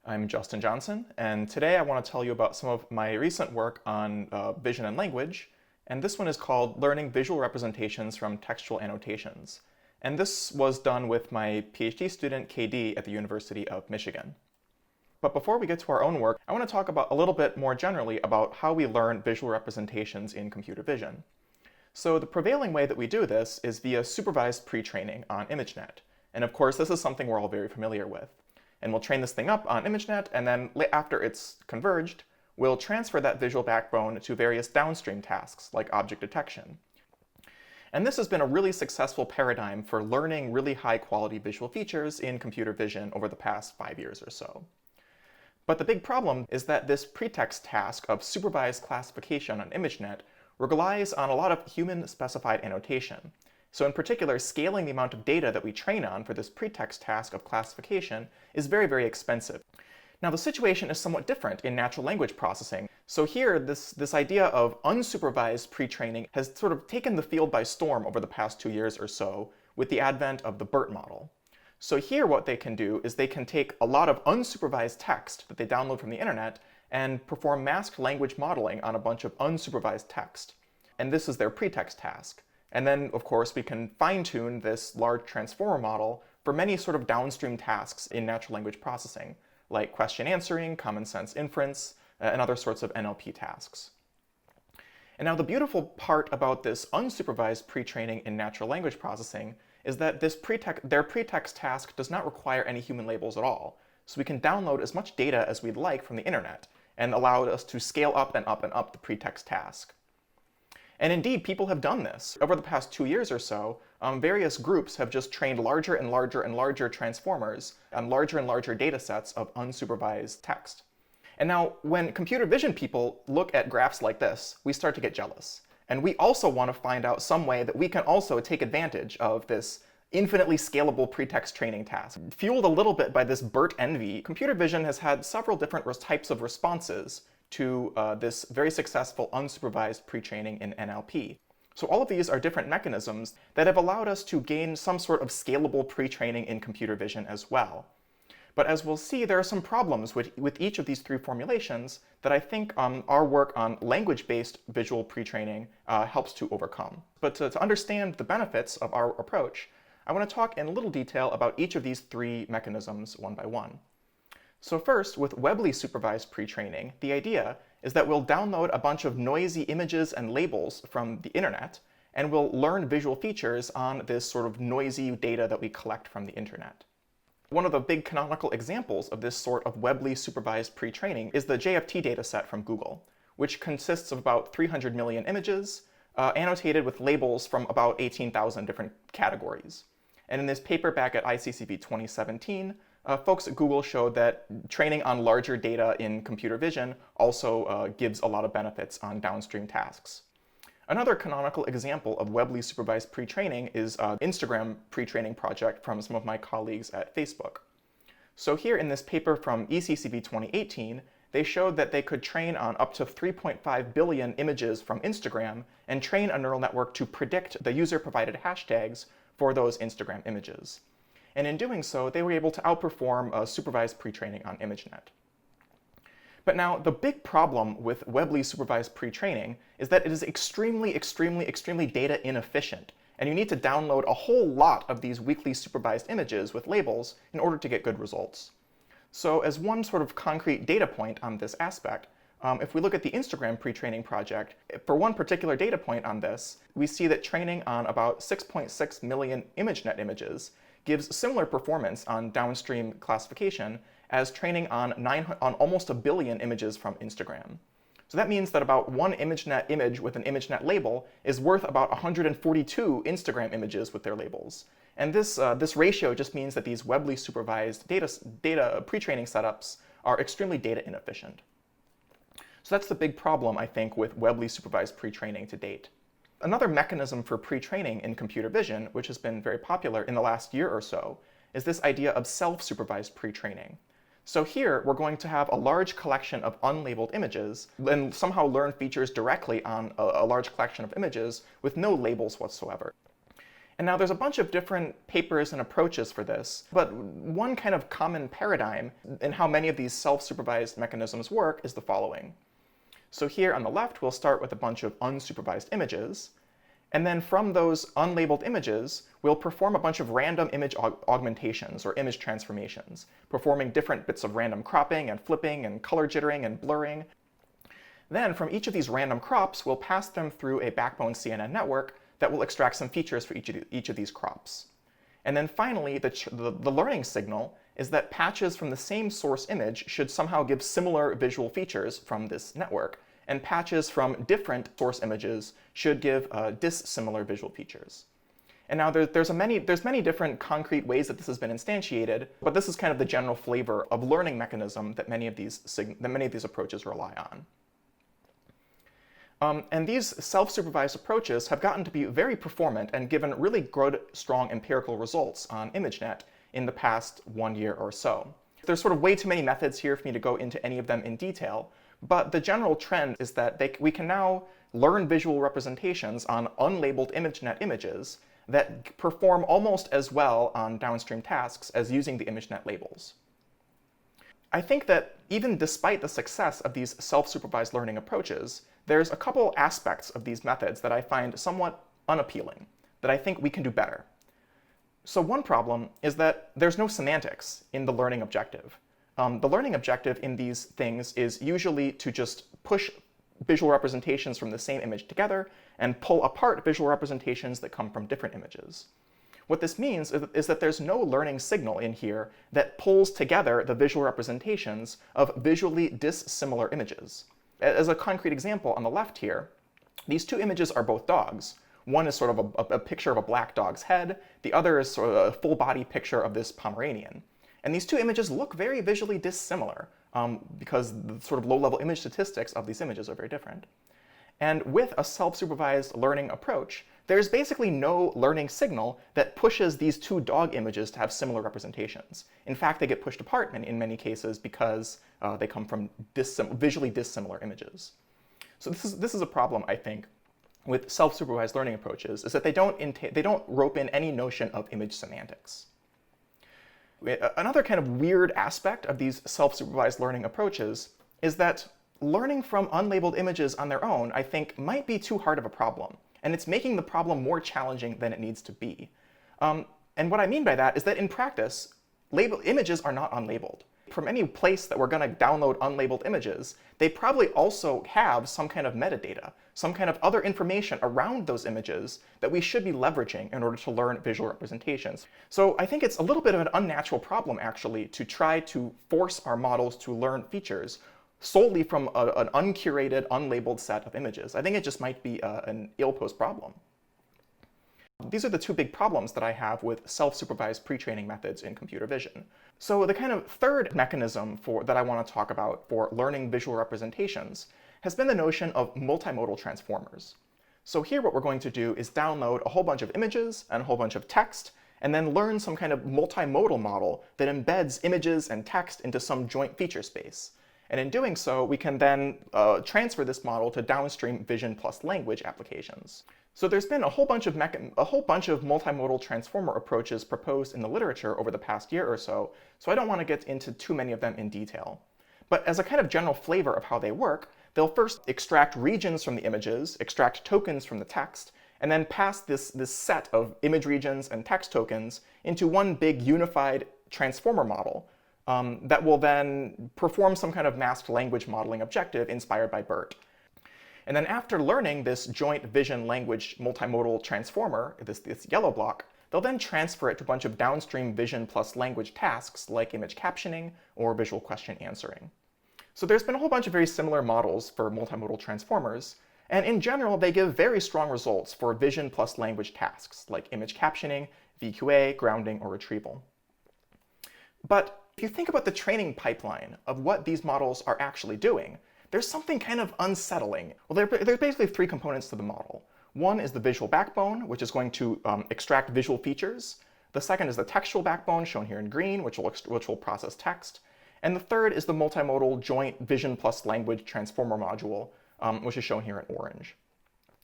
I'm Justin Johnson, and today I want to tell you about some of my recent work on vision and language, and this one is called Learning Visual Representations from Textual Annotations. And this was done with my PhD student, KD, at the University of Michigan. But before we get to our own work, I want to talk about a little bit more generally about how we learn visual representations in computer vision. So the prevailing way that we do this is via supervised pre-training on ImageNet. And of course, this is something we're all very familiar with. And we'll train this thing up on ImageNet, and then after it's converged, we'll transfer that visual backbone to various downstream tasks, like object detection. And this has been a really successful paradigm for learning really high-quality visual features in computer vision over the past 5 years or so. But the big problem is that this pretext task of supervised classification on ImageNet relies on a lot of human-specified annotation. So in particular, scaling the amount of data that we train on for this pretext task of classification is very, very expensive. Now the situation is somewhat different in natural language processing. So here, this idea of unsupervised pre-training has sort of taken the field by storm over the past 2 years or so with the advent of the BERT model. So here what they can do is they can take a lot of unsupervised text that they download from the internet and perform masked language modeling on a bunch of unsupervised text. And this is their pretext task. And then, of course, we can fine-tune this large transformer model for many sort of downstream tasks in natural language processing, like question answering, common sense inference, and other sorts of NLP tasks. And now the beautiful part about this unsupervised pre-training in natural language processing is that their pretext task does not require any human labels at all. So we can download as much data as we'd like from the internet and allow us to scale up and up and up the pretext task. And indeed, people have done this. Over the past 2 years or so, various groups have just trained larger and larger and larger transformers on larger and larger data sets of unsupervised text. And now, when computer vision people look at graphs like this, we start to get jealous. And we also want to find out some way that we can also take advantage of this infinitely scalable pretext training task. Fueled a little bit by this BERT envy, computer vision has had several different types of responses to this very successful unsupervised pre-training in NLP. So all of these are different mechanisms that have allowed us to gain some sort of scalable pre-training in computer vision as well. But as we'll see, there are some problems with each of these three formulations that I think our work on language-based visual pre-training helps to overcome. But to understand the benefits of our approach, I want to talk in a little detail about each of these three mechanisms one by one. So first, with Webly-supervised pre-training, the idea is that we'll download a bunch of noisy images and labels from the internet, and we'll learn visual features on this sort of noisy data that we collect from the internet. One of the big canonical examples of this sort of Webly-supervised pre-training is the JFT dataset from Google, which consists of about 300 million images, annotated with labels from about 18,000 different categories. And in this paper back at ECCV2020, folks at Google showed that training on larger data in computer vision also gives a lot of benefits on downstream tasks. Another canonical example of Webly-supervised pre-training is Instagram pre-training project from some of my colleagues at Facebook. So here in this paper from ECCV2018, they showed that they could train on up to 3.5 billion images from Instagram and train a neural network to predict the user-provided hashtags for those Instagram images. And in doing so, they were able to outperform supervised pre-training on ImageNet. But now, the big problem with Webly-supervised pre-training is that it is extremely data inefficient, and you need to download a whole lot of these weakly supervised images with labels in order to get good results. So as one sort of concrete data point on this aspect, if we look at the Instagram pre-training project, for one particular data point on this, we see that training on about 6.6 million ImageNet images gives similar performance on downstream classification as training on almost 1 billion images from Instagram. So that means that about one ImageNet image with an ImageNet label is worth about 142 Instagram images with their labels. And this ratio just means that these Webly-supervised data pre-training setups are extremely data inefficient. So that's the big problem, I think, with Webly-supervised pre-training to date. Another mechanism for pre-training in computer vision, which has been very popular in the last year or so, is this idea of self-supervised pre-training. So here, we're going to have a large collection of unlabeled images and somehow learn features directly on a large collection of images with no labels whatsoever. And now there's a bunch of different papers and approaches for this, but one kind of common paradigm in how many of these self-supervised mechanisms work is the following. So here on the left, we'll start with a bunch of unsupervised images, and then from those unlabeled images, we'll perform a bunch of random image augmentations or image transformations, performing different bits of random cropping and flipping and color jittering and blurring. Then from each of these random crops, we'll pass them through a backbone CNN network that will extract some features for each of these crops. And then finally, the learning signal is that patches from the same source image should somehow give similar visual features from this network, and patches from different source images should give dissimilar visual features. And now there's many different concrete ways that this has been instantiated, but this is kind of the general flavor of learning mechanism that many of these approaches rely on. And these self-supervised approaches have gotten to be very performant and given really good, strong empirical results on ImageNet in the past 1 year or so. There's sort of way too many methods here for me to go into any of them in detail, but the general trend is that we can now learn visual representations on unlabeled ImageNet images that perform almost as well on downstream tasks as using the ImageNet labels. I think that even despite the success of these self-supervised learning approaches, there's a couple aspects of these methods that I find somewhat unappealing, that I think we can do better. So one problem is that there's no semantics in the learning objective. The learning objective in these things is usually to just push visual representations from the same image together and pull apart visual representations that come from different images. What this means is that there's no learning signal in here that pulls together the visual representations of visually dissimilar images. As a concrete example, on the left here, these two images are both dogs. One is sort of a picture of a black dog's head. The other is sort of a full body picture of this Pomeranian. And these two images look very visually dissimilar because the sort of low-level image statistics of these images are very different. And with a self-supervised learning approach, there's basically no learning signal that pushes these two dog images to have similar representations. In fact, they get pushed apart in many cases because they come from visually dissimilar images. So this is a problem, I think, with self-supervised learning approaches, is that they don't rope in any notion of image semantics. Another kind of weird aspect of these self-supervised learning approaches is that learning from unlabeled images on their own, I think, might be too hard of a problem. And it's making the problem more challenging than it needs to be. And what I mean by that is that in practice, images are not unlabeled. From any place that we're going to download unlabeled images, they probably also have some kind of metadata, some kind of other information around those images that we should be leveraging in order to learn visual representations. So I think it's a little bit of an unnatural problem, actually, to try to force our models to learn features solely from an uncurated, unlabeled set of images. I think it just might be an ill-posed problem. These are the two big problems that I have with self-supervised pre-training methods in computer vision. So the kind of third mechanism that I want to talk about for learning visual representations has been the notion of multimodal transformers. So here what we're going to do is download a whole bunch of images and a whole bunch of text, and then learn some kind of multimodal model that embeds images and text into some joint feature space. And in doing so, we can then transfer this model to downstream vision plus language applications. So there's been a whole bunch of multimodal transformer approaches proposed in the literature over the past year or so I don't want to get into too many of them in detail. But as a kind of general flavor of how they work, they'll first extract regions from the images, extract tokens from the text, and then pass this set of image regions and text tokens into one big unified transformer model that will then perform some kind of masked language modeling objective inspired by BERT. And then after learning this joint vision language multimodal transformer, this yellow block, they'll then transfer it to a bunch of downstream vision plus language tasks like image captioning or visual question answering. So there's been a whole bunch of very similar models for multimodal transformers, and in general they give very strong results for vision plus language tasks like image captioning, VQA, grounding, or retrieval. But if you think about the training pipeline of what these models are actually doing, there's something kind of unsettling. Well, there's basically three components to the model. One is the visual backbone, which is going to extract visual features. The second is the textual backbone, shown here in green, which will process text. And the third is the multimodal joint vision plus language transformer module, which is shown here in orange.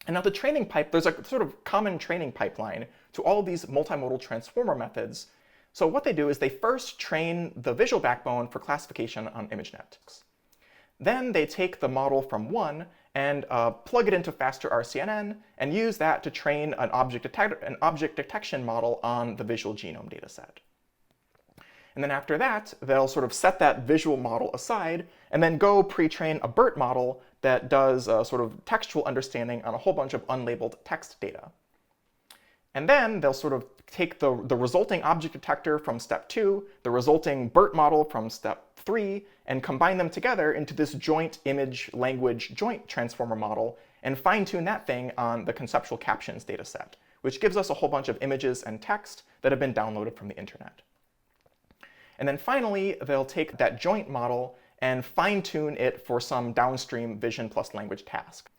And now there's a sort of common training pipeline to all of these multimodal transformer methods. So what they do is they first train the visual backbone for classification on ImageNet. Then they take the model from one and plug it into faster RCNN and use that to train an object detection model on the visual genome dataset. And then after that, they'll sort of set that visual model aside and then go pre-train a BERT model that does sort of textual understanding on a whole bunch of unlabeled text data. And then they'll sort of take the resulting object detector from step 2, the resulting BERT model from step 3, and combine them together into this joint image-language joint transformer model and fine-tune that thing on the conceptual captions dataset, which gives us a whole bunch of images and text that have been downloaded from the internet. And then finally, they'll take that joint model and fine-tune it for some downstream vision plus language task.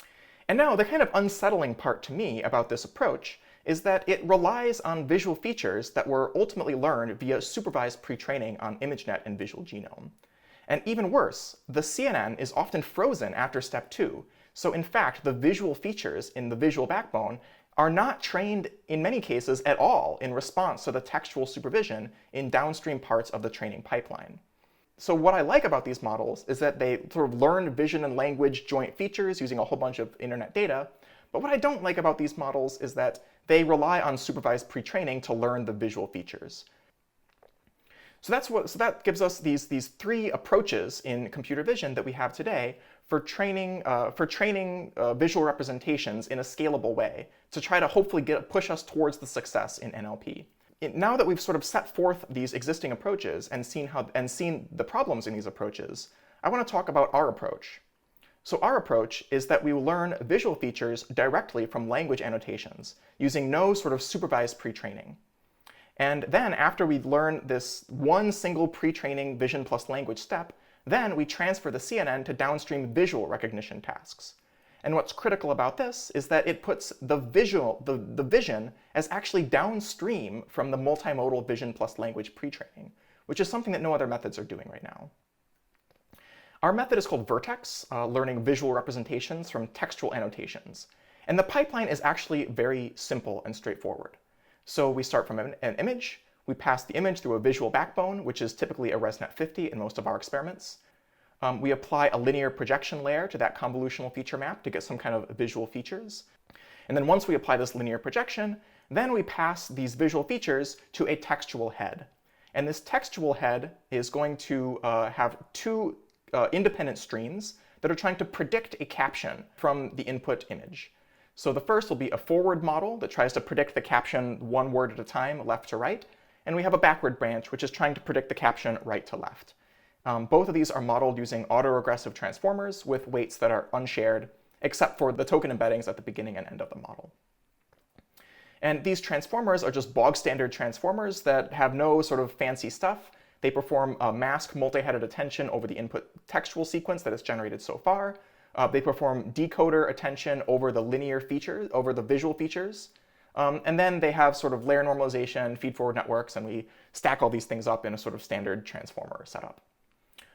And now the kind of unsettling part to me about this approach is that it relies on visual features that were ultimately learned via supervised pre-training on ImageNet and visual genome. And even worse, the CNN is often frozen after step 2. So in fact, the visual features in the visual backbone are not trained in many cases at all in response to the textual supervision in downstream parts of the training pipeline. So what I like about these models is that they sort of learn vision and language joint features using a whole bunch of internet data. But what I don't like about these models is that they rely on supervised pre-training to learn the visual features. So that gives us these three approaches in computer vision that we have today for training visual representations in a scalable way to try to hopefully push us towards the success in NLP. Now that we've sort of set forth these existing approaches and seen the problems in these approaches, I want to talk about our approach. So our approach is that we will learn visual features directly from language annotations using no sort of supervised pre-training. And then after we learn this one single pre-training vision plus language step, then we transfer the CNN to downstream visual recognition tasks. And what's critical about this is that it puts the vision as actually downstream from the multimodal vision plus language pre-training, which is something that no other methods are doing right now. Our method is called VirTex, learning visual representations from textual annotations. And the pipeline is actually very simple and straightforward. So we start from an image, we pass the image through a visual backbone, which is typically a ResNet 50 in most of our experiments. We apply a linear projection layer to that convolutional feature map to get some kind of visual features. And then once we apply this linear projection, then we pass these visual features to a textual head. And this textual head is going to have two independent streams that are trying to predict a caption from the input image. So the first will be a forward model that tries to predict the caption one word at a time, left to right. And we have a backward branch, which is trying to predict the caption right to left. Both of these are modeled using autoregressive transformers with weights that are unshared, except for the token embeddings at the beginning and end of the model. And these transformers are just bog standard transformers that have no sort of fancy stuff. They perform a mask multi-headed attention over the input textual sequence that is generated so far. They perform decoder attention over the linear features, over the visual features. And then they have sort of layer normalization, feed-forward networks, and we stack all these things up in a sort of standard transformer setup.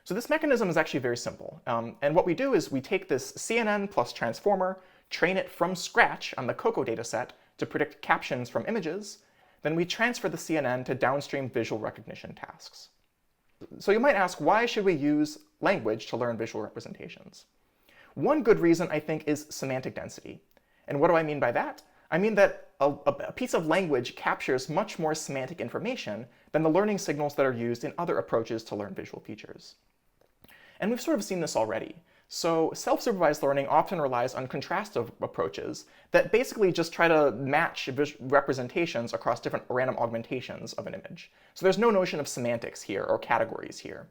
So this mechanism is actually very simple. And what we do is we take this CNN plus transformer, train it from scratch on the COCO dataset to predict captions from images. Then we transfer the CNN to downstream visual recognition tasks. So you might ask, why should we use language to learn visual representations? One good reason, I think, is semantic density. And what do I mean by that? I mean that a piece of language captures much more semantic information than the learning signals that are used in other approaches to learn visual features. And we've sort of seen this already. So self-supervised learning often relies on contrastive approaches that basically just try to match representations across different random augmentations of an image. So there's no notion of semantics here or categories here.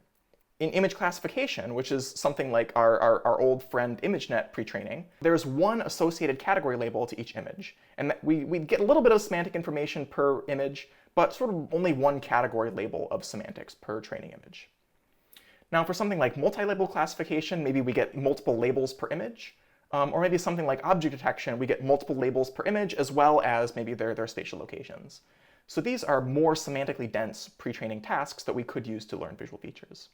In image classification, which is something like our old friend ImageNet pre-training, there's one associated category label to each image. And we get a little bit of semantic information per image, but sort of only one category label of semantics per training image. Now for something like multi-label classification, maybe we get multiple labels per image. Or maybe something like object detection, we get multiple labels per image as well as maybe their spatial locations. So these are more semantically dense pre-training tasks that we could use to learn visual features.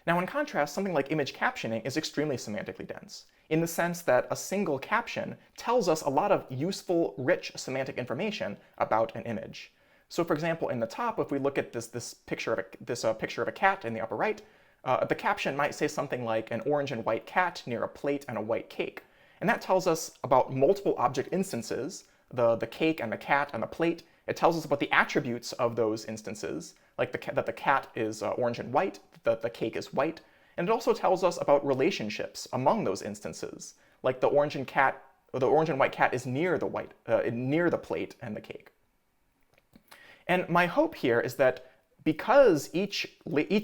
Now, in contrast, something like image captioning is extremely semantically dense, in the sense that a single caption tells us a lot of useful, rich semantic information about an image. So for example, in the top, if we look at this picture of a cat in the upper right, the caption might say something like an orange and white cat near a plate and a white cake. And that tells us about multiple object instances, the cake and the cat and the plate. It tells us about the attributes of those instances, like that the cat is orange and white, that the cake is white. And it also tells us about relationships among those instances, like the orange and white cat is near the plate and the cake. And my hope here is that because each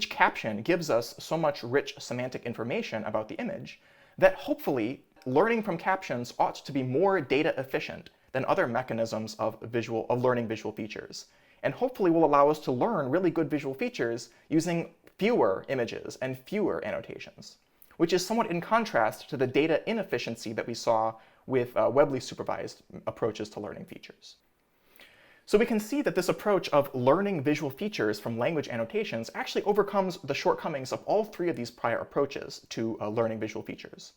caption gives us so much rich semantic information about the image, that hopefully learning from captions ought to be more data efficient than other mechanisms of learning visual features, and hopefully will allow us to learn really good visual features using fewer images and fewer annotations, which is somewhat in contrast to the data inefficiency that we saw with Webly-supervised approaches to learning features. So we can see that this approach of learning visual features from language annotations actually overcomes the shortcomings of all three of these prior approaches to learning visual features.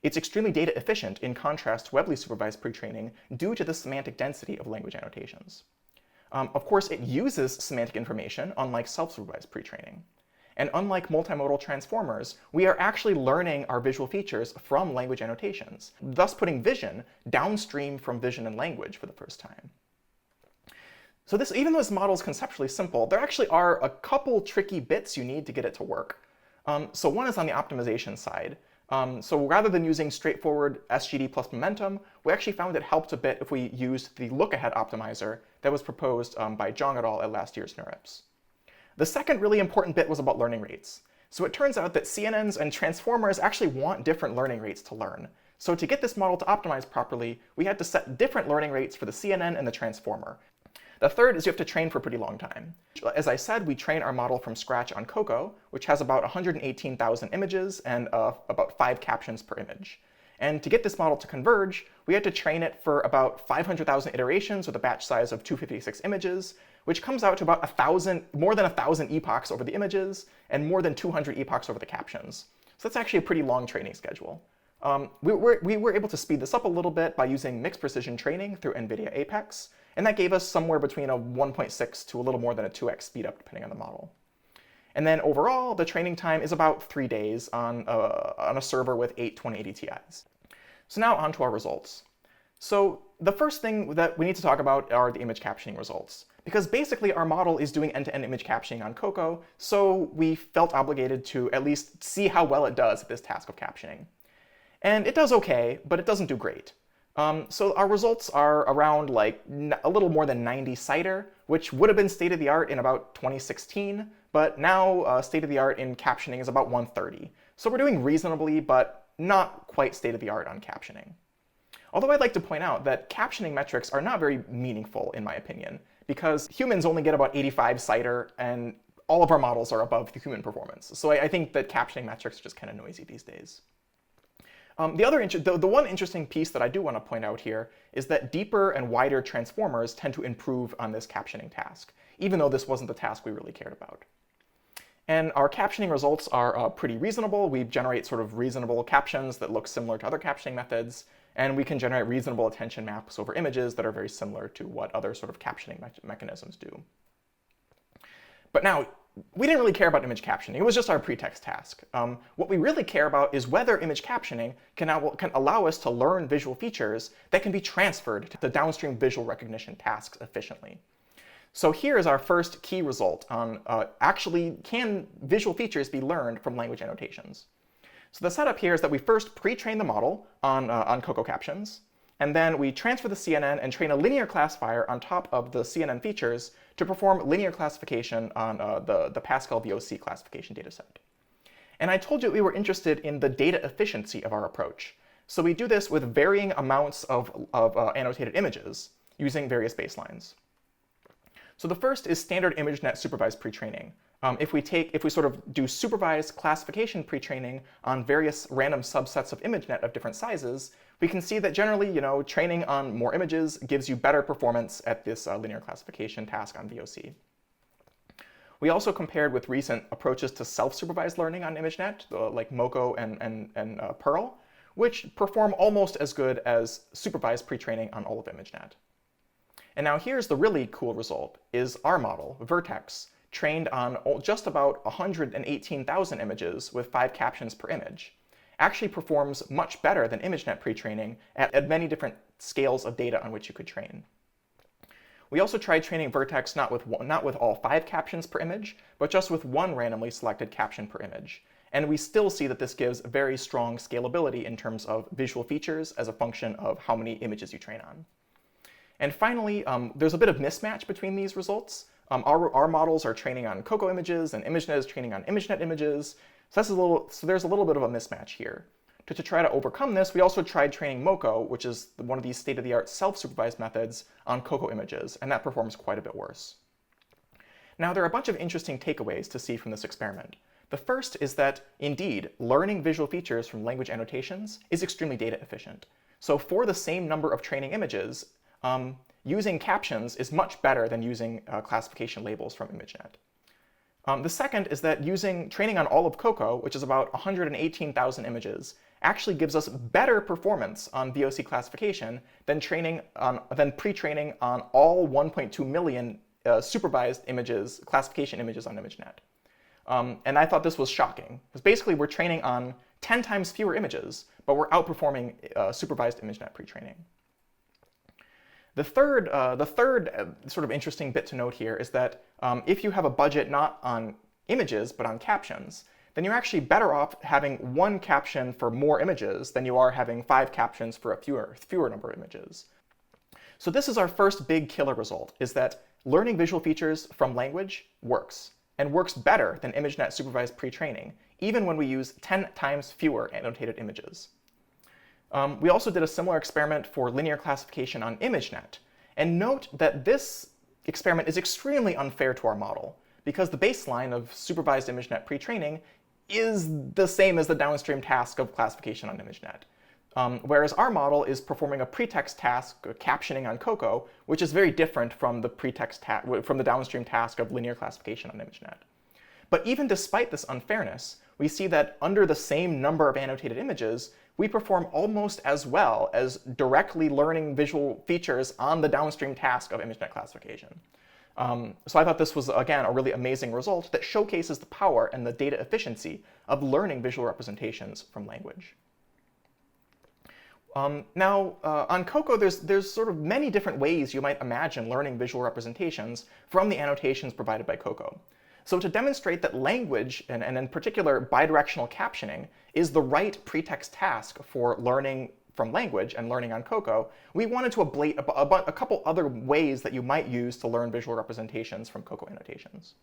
It's extremely data efficient in contrast to Webly-supervised pretraining due to the semantic density of language annotations. Of course, it uses semantic information, unlike self-supervised pretraining. And unlike multimodal transformers, we are actually learning our visual features from language annotations, thus putting vision downstream from vision and language for the first time. So even though this model is conceptually simple, there actually are a couple tricky bits you need to get it to work. So one is on the optimization side. So rather than using straightforward SGD plus momentum, we actually found it helped a bit if we used the look-ahead optimizer that was proposed by Zhang et al. At last year's NeurIPS. The second really important bit was about learning rates. So it turns out that CNNs and transformers actually want different learning rates to learn. So to get this model to optimize properly, we had to set different learning rates for the CNN and the transformer. The third is you have to train for a pretty long time. As I said, we train our model from scratch on Coco, which has about 118,000 images and about 5 captions per image. And to get this model to converge, we had to train it for about 500,000 iterations with a batch size of 256 images, which comes out to about more than 1,000 epochs over the images and more than 200 epochs over the captions. So that's actually a pretty long training schedule. We were able to speed this up a little bit by using mixed precision training through NVIDIA Apex, and that gave us somewhere between a 1.6 to a little more than a 2x speedup, depending on the model. And then overall, the training time is about 3 days on a server with 8 2080 Ti's. So now on to our results. So the first thing that we need to talk about are the image captioning results. Because basically our model is doing end-to-end image captioning on Coco, so we felt obligated to at least see how well it does at this task of captioning. And it does okay, but it doesn't do great. So our results are around like a little more than 90 CIDR, which would have been state-of-the-art in about 2016, but now state-of-the-art in captioning is about 130. So we're doing reasonably, but not quite state-of-the-art on captioning. Although I'd like to point out that captioning metrics are not very meaningful, in my opinion, because humans only get about 85 CIDR, and all of our models are above the human performance. So I think that captioning metrics are just kind of noisy these days. The one interesting piece that I do want to point out here is that deeper and wider transformers tend to improve on this captioning task, even though this wasn't the task we really cared about. And our captioning results are pretty reasonable. We generate sort of reasonable captions that look similar to other captioning methods, and we can generate reasonable attention maps over images that are very similar to what other sort of captioning mechanisms do. But now, we didn't really care about image captioning. It was just our pretext task. What we really care about is whether image captioning can allow us to learn visual features that can be transferred to the downstream visual recognition tasks efficiently. So here is our first key result on actually can visual features be learned from language annotations. So the setup here is that we first pre-train the model on Coco captions, and then we transfer the CNN and train a linear classifier on top of the CNN features to perform linear classification on the PASCAL VOC classification dataset. And I told you we were interested in the data efficiency of our approach. So we do this with varying amounts of annotated images using various baselines. So the first is standard ImageNet supervised pretraining. If we sort of do supervised classification pretraining on various random subsets of ImageNet of different sizes, we can see that generally, training on more images gives you better performance at this linear classification task on VOC. We also compared with recent approaches to self-supervised learning on ImageNet, like Moco and Perl, which perform almost as good as supervised pre-training on all of ImageNet. And now here's the really cool result, is our model, VirTex, trained on just about 118,000 images with 5 captions per image, actually performs much better than ImageNet pre-training at many different scales of data on which you could train. We also tried training VirTex not with all 5 captions per image, but just with one randomly selected caption per image. And we still see that this gives very strong scalability in terms of visual features as a function of how many images you train on. And finally, there's a bit of mismatch between these results. Our models are training on COCO images, and ImageNet is training on ImageNet images. So there's a little bit of a mismatch here. To try to overcome this, we also tried training Moco, which is one of these state-of-the-art self-supervised methods, on COCO images, and that performs quite a bit worse. Now, there are a bunch of interesting takeaways to see from this experiment. The first is that, indeed, learning visual features from language annotations is extremely data efficient. So for the same number of training images, using captions is much better than using classification labels from ImageNet. The second is that training on all of COCO, which is about 118,000 images, actually gives us better performance on VOC classification than pre-training on all 1.2 million supervised images, classification images on ImageNet. And I thought this was shocking, because basically we're training on 10 times fewer images, but we're outperforming supervised ImageNet pre-training. The third sort of interesting bit to note here is that if you have a budget not on images, but on captions, then you're actually better off having one caption for more images than you are having 5 captions for a fewer number of images. So this is our first big killer result, is that learning visual features from language works, and works better than ImageNet supervised pre-training, even when we use 10 times fewer annotated images. We also did a similar experiment for linear classification on ImageNet, and note that this experiment is extremely unfair to our model, because the baseline of supervised ImageNet pre-training is the same as the downstream task of classification on ImageNet. Whereas our model is performing a pretext task, captioning on COCO, which is very different from the downstream task of linear classification on ImageNet. But even despite this unfairness, we see that under the same number of annotated images, we perform almost as well as directly learning visual features on the downstream task of ImageNet classification. So I thought this was, again, a really amazing result that showcases the power and the data efficiency of learning visual representations from language. Now, on COCO, there's sort of many different ways you might imagine learning visual representations from the annotations provided by COCO. So to demonstrate that language, and in particular bidirectional captioning, is the right pretext task for learning from language and learning on COCO, we wanted to ablate a couple other ways that you might use to learn visual representations from COCO annotations.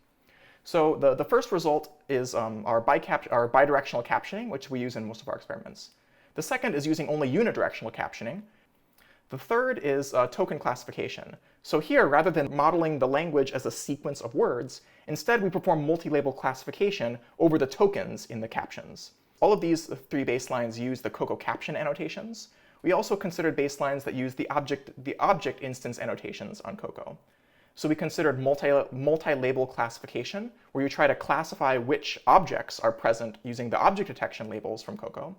So the first result is our bidirectional captioning, which we use in most of our experiments. The second is using only unidirectional captioning. The third is token classification. So here, rather than modeling the language as a sequence of words, instead we perform multi-label classification over the tokens in the captions. All of these 3 baselines use the COCO caption annotations. We also considered baselines that use the object instance annotations on COCO. So we considered multi-label classification, where you try to classify which objects are present using the object detection labels from COCO.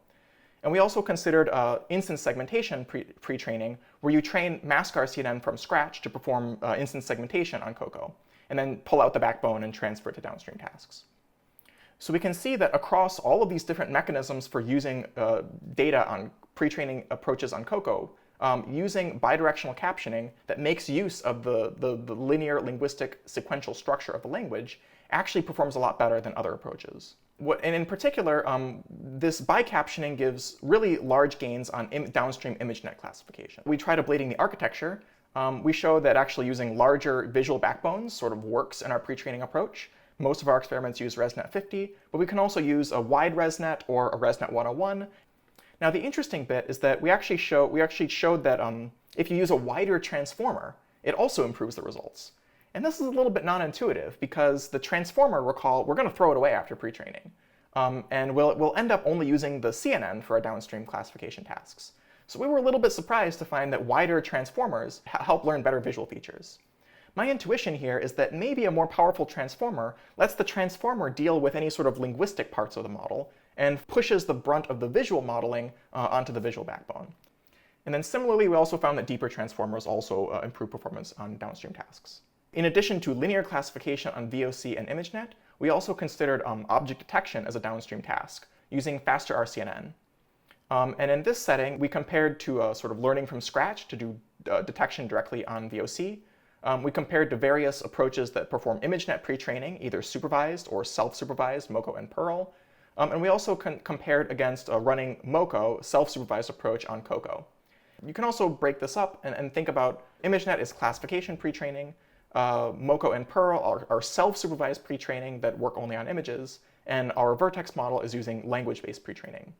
And we also considered instance segmentation pre-training, where you train mask-RCNN from scratch to perform instance segmentation on COCO, and then pull out the backbone and transfer it to downstream tasks. So we can see that across all of these different mechanisms for using data on pre-training approaches on COCO, using bidirectional captioning that makes use of the linear linguistic sequential structure of the language actually performs a lot better than other approaches. And in particular, this bi-captioning gives really large gains on downstream ImageNet classification. We tried ablating the architecture. We show that actually using larger visual backbones sort of works in our pre-training approach. Most of our experiments use ResNet 50, but we can also use a wide ResNet or a ResNet 101. Now the interesting bit is that we actually showed that if you use a wider transformer, it also improves the results. And this is a little bit non-intuitive because the transformer, recall, we're going to throw it away after pre-training. And we'll end up only using the CNN for our downstream classification tasks. So we were a little bit surprised to find that wider transformers help learn better visual features. My intuition here is that maybe a more powerful transformer lets the transformer deal with any sort of linguistic parts of the model and pushes the brunt of the visual modeling onto the visual backbone. And then similarly, we also found that deeper transformers also improve performance on downstream tasks. In addition to linear classification on VOC and ImageNet, we also considered object detection as a downstream task using faster RCNN. And in this setting, we compared to sort of learning from scratch to do detection directly on VOC. We compared to various approaches that perform ImageNet pre-training, either supervised or self-supervised, MoCo and Perl. And we also compared against a running MoCo self-supervised approach on CoCo. You can also break this up and think about ImageNet is classification pre-training, MoCo and Perl are self-supervised pre-training that work only on images, and our VirTex model is using language-based pre-training.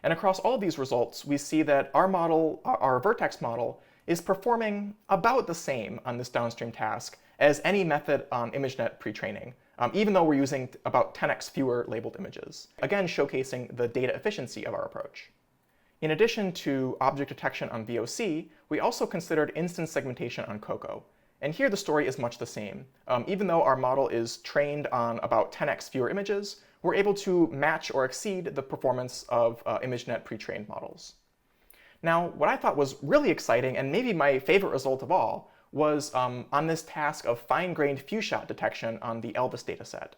And across all these results, we see that our model, our VirTex model, is performing about the same on this downstream task as any method on ImageNet pre-training, even though we're using about 10x fewer labeled images, again showcasing the data efficiency of our approach. In addition to object detection on VOC, we also considered instance segmentation on CoCo. And here the story is much the same. Even though our model is trained on about 10x fewer images, we're able to match or exceed the performance of ImageNet pre-trained models. Now, what I thought was really exciting, and maybe my favorite result of all, was on this task of fine-grained few shot detection on the Elvis dataset.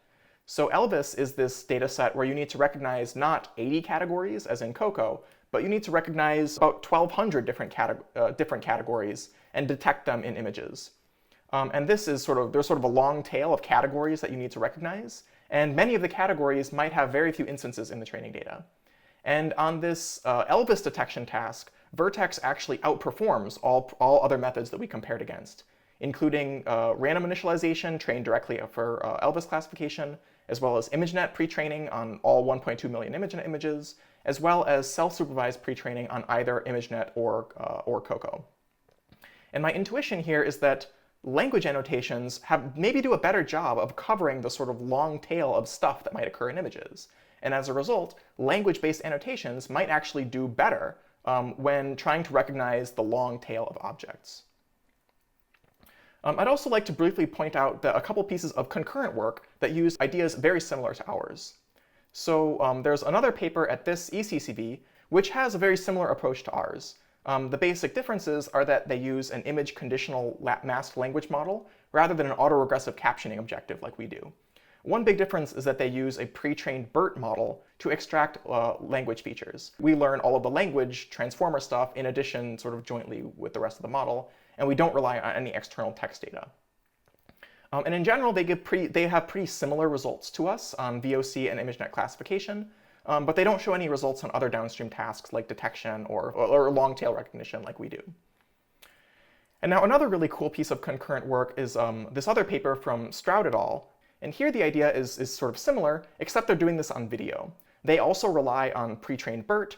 So Elvis is this dataset where you need to recognize not 80 categories, as in CoCo, but you need to recognize about 1,200 different categories and detect them in images. And this is there's sort of a long tail of categories that you need to recognize, and many of the categories might have very few instances in the training data. And on this Elvis detection task, VirTex actually outperforms all other methods that we compared against, including random initialization trained directly for Elvis classification, as well as ImageNet pre-training on all 1.2 million ImageNet images, as well as self-supervised pre-training on either ImageNet or CoCo. And my intuition here is that language annotations maybe do a better job of covering the sort of long tail of stuff that might occur in images. And as a result, language-based annotations might actually do better when trying to recognize the long tail of objects. I'd also like to briefly point out a couple pieces of concurrent work that use ideas very similar to ours. So there's another paper at this ECCV which has a very similar approach to ours. The basic differences are that they use an image conditional masked language model rather than an autoregressive captioning objective like we do. One big difference is that they use a pre-trained BERT model to extract language features. We learn all of the language transformer stuff in addition sort of jointly with the rest of the model, and we don't rely on any external text data. And in general, they have pretty similar results to us on VOC and ImageNet classification, but they don't show any results on other downstream tasks like detection or long tail recognition like we do. And now another really cool piece of concurrent work is this other paper from Stroud et al. And here the idea is sort of similar, except they're doing this on video. They also rely on pre-trained BERT,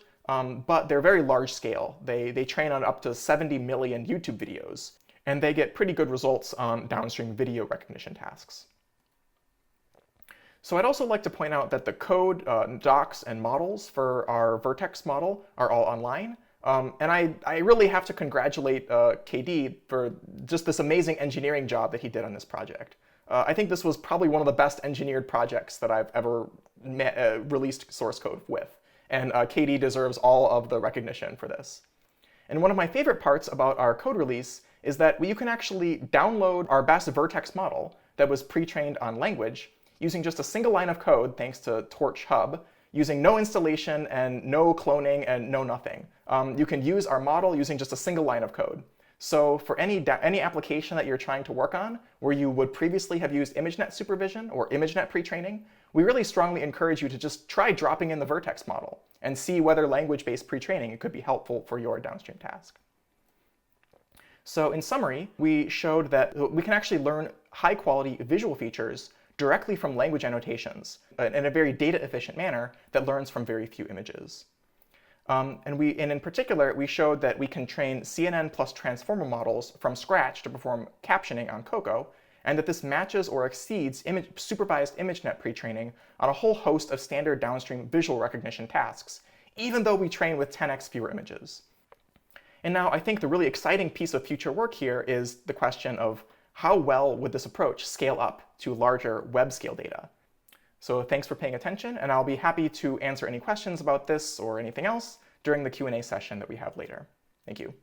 but they're very large scale. They train on up to 70 million YouTube videos, and they get pretty good results on downstream video recognition tasks. So I'd also like to point out that the code, docs, and models for our VirTex model are all online. And I really have to congratulate KD for just this amazing engineering job that he did on this project. I think this was probably one of the best engineered projects that I've ever released source code with. And KD deserves all of the recognition for this. And one of my favorite parts about our code release is that you can actually download our best VirTex model that was pre-trained on language using just a single line of code thanks to Torch Hub, using no installation and no cloning and no nothing. You can use our model using just a single line of code. So for any application that you're trying to work on where you would previously have used ImageNet supervision or ImageNet pre-training, we really strongly encourage you to just try dropping in the VirTex model and see whether language-based pre-training could be helpful for your downstream task. So in summary, we showed that we can actually learn high-quality visual features directly from language annotations in a very data-efficient manner that learns from very few images. And in particular, we showed that we can train CNN plus transformer models from scratch to perform captioning on CoCo, and that this matches or exceeds supervised ImageNet pre-training on a whole host of standard downstream visual recognition tasks, even though we train with 10x fewer images. And now I think the really exciting piece of future work here is the question of how well would this approach scale up to larger web scale data? So thanks for paying attention, and I'll be happy to answer any questions about this or anything else during the Q&A session that we have later. Thank you.